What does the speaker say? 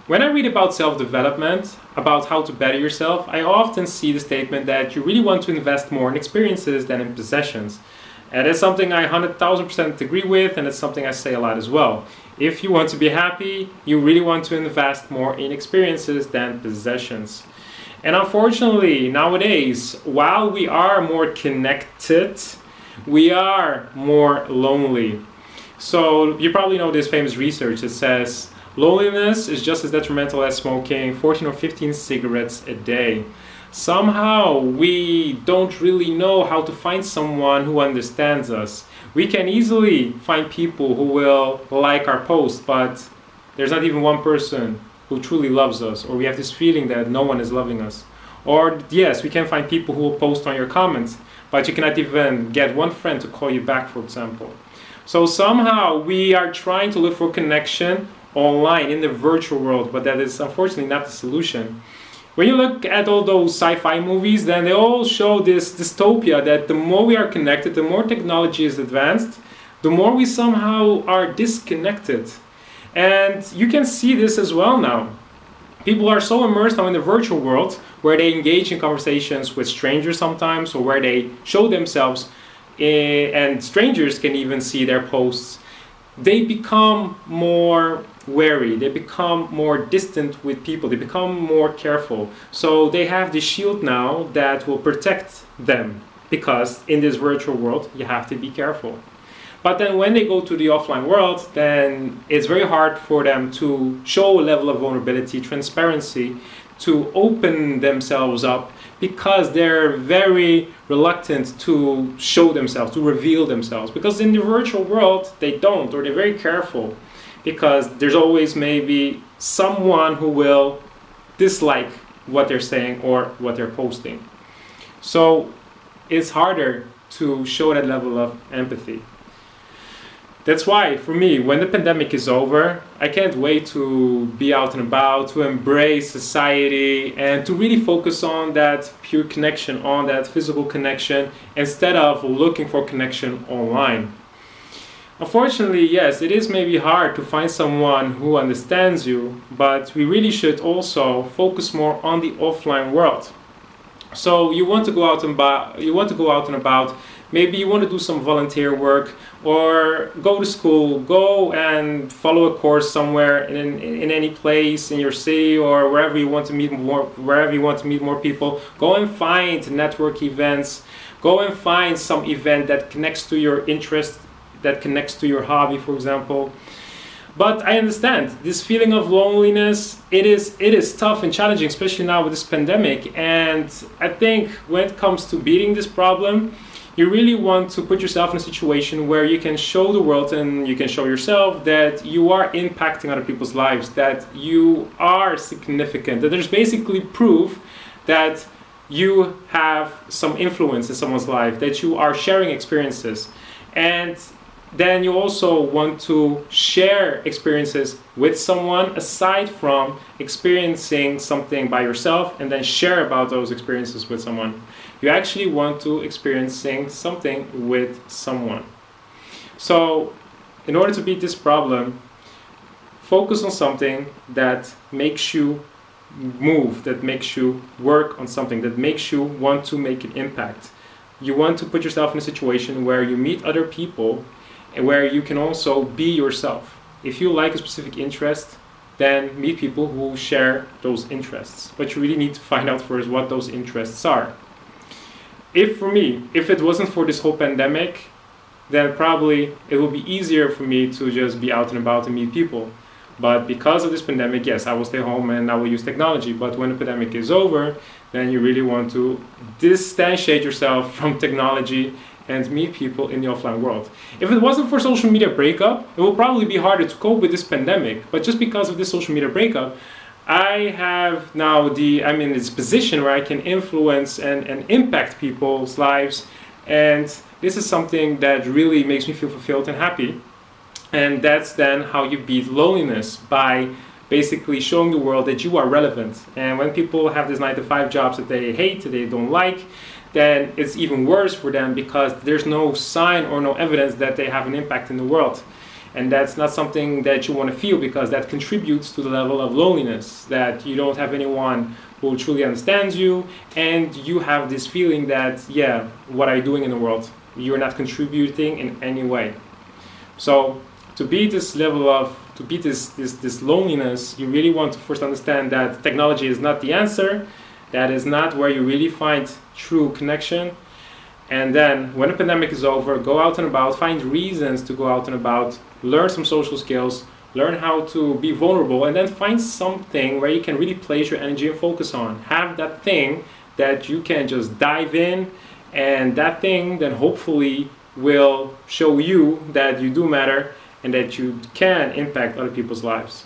When I read about self-development, about how to better yourself, I often see the statement that you really want to invest more in experiences than in possessions. And it's something I 100,000% agree with, and it's something I say a lot as well. If you want to be happy, you really want to invest more in experiences than possessions. And unfortunately, nowadays, while we are more connected, we are more lonely. So you probably know this famous research that says loneliness is just as detrimental as smoking 14 or 15 cigarettes a day. Somehow we don't really know how to find someone who understands us. We can easily find people who will like our post, but there's not even one person who truly loves us, or we have this feeling that no one is loving us. Or yes, we can find people who will post on your comments, but you cannot even get one friend to call you back, for example. So somehow we are trying to look for connection online in the virtual world, but that is unfortunately not the solution. When you look at all those sci-fi movies, then they all show this dystopia that the more we are connected, the more technology is advanced, the more we somehow are disconnected. And you can see this as well now. People are so immersed now in the virtual world where they engage in conversations with strangers sometimes, or where they show themselves and strangers can even see their posts. They become more wary, they become more distant with people, they become more careful. So they have this shield now that will protect them, because in this virtual world you have to be careful. But then when they go to the offline world, then it's very hard for them to show a level of vulnerability, transparency, to open themselves up, because they're very reluctant to show themselves, to reveal themselves. Because in the virtual world, they don't, or they're very careful, because there's always maybe someone who will dislike what they're saying or what they're posting. So it's harder to show that level of empathy. That's why, for me, when the pandemic is over, I can't wait to be out and about, to embrace society, and to really focus on that pure connection, on that physical connection, instead of looking for connection online. Unfortunately, yes, it is maybe hard to find someone who understands you, but we really should also focus more on the offline world. So you want to go out and about, maybe you want to do some volunteer work, or go to school, go and follow a course somewhere in any place in your city, or wherever you want to meet more people. Go and find network events. Go and find some event that connects to your interest, that connects to your hobby, for example. But I understand this feeling of loneliness. It is tough and challenging, especially now with this pandemic. And I think when it comes to beating this problem, you really want to put yourself in a situation where you can show the world and you can show yourself that you are impacting other people's lives, that you are significant, that there's basically proof that you have some influence in someone's life, that you are sharing experiences. And then you also want to share experiences with someone aside from experiencing something by yourself and then share about those experiences with someone. You actually want to experiencing something with someone. So in order to beat this problem, focus on something that makes you move, that makes you work on something, that makes you want to make an impact. You want to put yourself in a situation where you meet other people and where you can also be yourself. If you like a specific interest, then meet people who share those interests. But you really need to find out first what those interests are. If it wasn't for this whole pandemic, then probably it will be easier for me to just be out and about and meet people. But because of this pandemic, yes, I will stay home and I will use technology. But when the pandemic is over, then you really want to distantiate yourself from technology and meet people in the offline world. If it wasn't for social media breakup, it will probably be harder to cope with this pandemic. But just because of this social media breakup, I have now I'm in this position where I can influence and impact people's lives. And this is something that really makes me feel fulfilled and happy. And that's then how you beat loneliness, by basically showing the world that you are relevant. And when people have these 9-to-5 jobs that they hate, that they don't like, then it's even worse for them, because there's no sign or no evidence that they have an impact in the world. And that's not something that you want to feel, because that contributes to the level of loneliness, that you don't have anyone who truly understands you, and you have this feeling that, yeah, what are you doing in the world? You're not contributing in any way. So to beat this level of, to beat this loneliness, you really want to first understand that technology is not the answer. That is not where you really find true connection. And then when the pandemic is over, go out and about, find reasons to go out and about, learn some social skills, learn how to be vulnerable, and then find something where you can really place your energy and focus on. Have that thing that you can just dive in, and that thing then hopefully will show you that you do matter and that you can impact other people's lives.